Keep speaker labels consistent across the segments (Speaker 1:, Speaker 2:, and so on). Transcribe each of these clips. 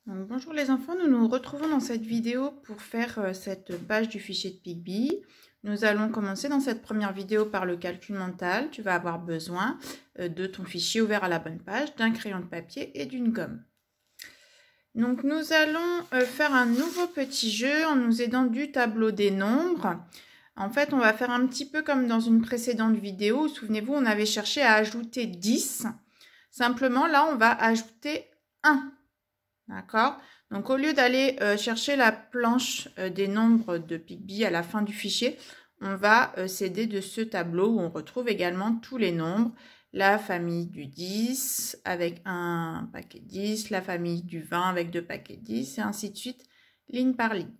Speaker 1: Donc, bonjour les enfants, nous nous retrouvons dans cette vidéo pour faire cette page du fichier de PicBee. Nous allons commencer dans cette première vidéo par le calcul mental. Tu vas avoir besoin de ton fichier ouvert à la bonne page, d'un crayon de papier et d'une gomme. Donc nous allons faire un nouveau petit jeu en nous aidant du tableau des nombres. En fait, on va faire un petit peu comme dans une précédente vidéo. Souvenez-vous, on avait cherché à ajouter 10. Simplement, là, on va ajouter 1. D'accord? Donc, au lieu d'aller chercher la planche des nombres de PicBee à la fin du fichier, on va s'aider de ce tableau où on retrouve également tous les nombres. La famille du 10 avec un paquet 10, la famille du 20 avec 2 paquets 10 et ainsi de suite, ligne par ligne.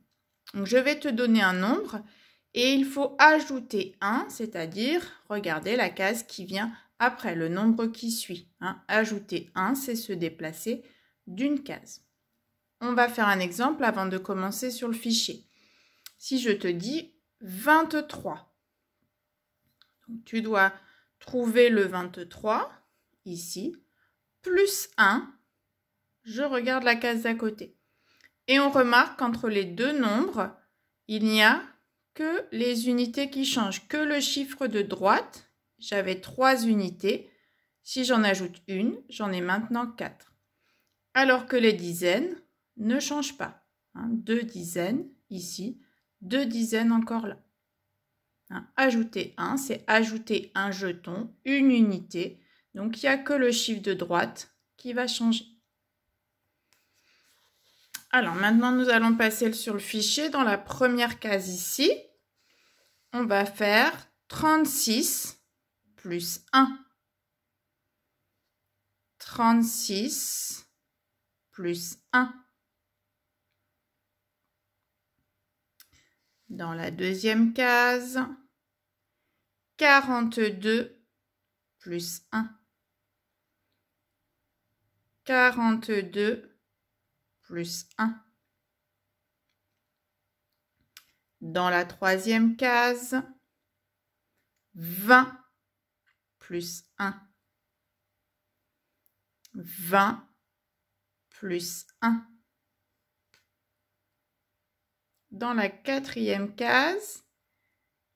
Speaker 1: Donc, je vais te donner un nombre et il faut ajouter 1, c'est-à-dire, regardez la case qui vient après le nombre qui suit. Ajouter 1, c'est se déplacer d'une case. On va faire un exemple avant de commencer sur le fichier. Si je te dis 23, donc tu dois trouver le 23 ici, plus 1, je regarde la case d'à côté. Et on remarque qu'entre les deux nombres, il n'y a que les unités qui changent, que le chiffre de droite. J'avais 3 unités. Si j'en ajoute une, j'en ai maintenant 4. Alors que les dizaines ne changent pas. 2 dizaines ici, 2 dizaines encore là. Ajouter 1, c'est ajouter un jeton, une unité. Donc, il n'y a que le chiffre de droite qui va changer. Alors, maintenant, nous allons passer sur le fichier. Dans la première case ici, on va faire 36 plus 1. 36 plus 1. Dans la deuxième case, 42 plus 1. 42 plus 1. Dans la troisième case, 20 plus 1. 20 plus 1. Dans la quatrième case,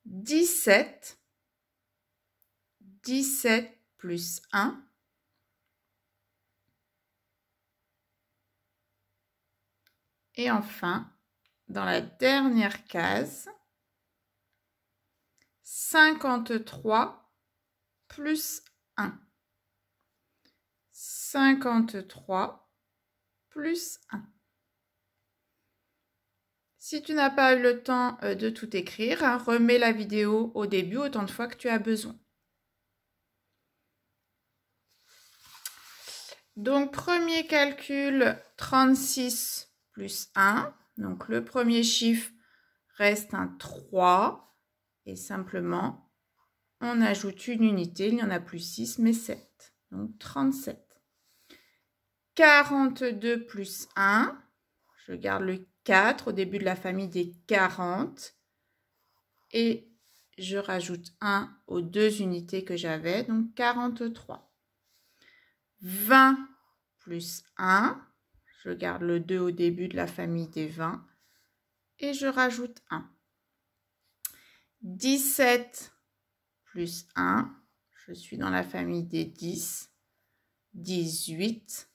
Speaker 1: 17. 17 plus 1. Et enfin, dans la dernière case, 53 plus 1. 53 plus 1. Si tu n'as pas eu le temps de tout écrire, remets la vidéo au début autant de fois que tu as besoin. Donc, premier calcul, 36 plus 1. Donc, le premier chiffre reste un 3. Et simplement, on ajoute une unité. Il n'y en a plus 6, mais 7. Donc, 37. 42 plus 1. Je garde le 4 au début de la famille des 40. Et je rajoute 1 aux 2 unités que j'avais. Donc, 43. 20 plus 1. Je garde le 2 au début de la famille des 20. Et je rajoute 1. 17 plus 1. Je suis dans la famille des 10. 18.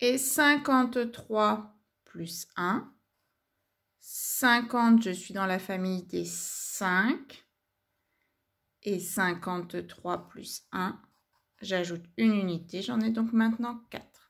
Speaker 1: Et 53 plus 1. 50, je suis dans la famille des 5. Et 53 plus 1. J'ajoute une unité, j'en ai donc maintenant 4.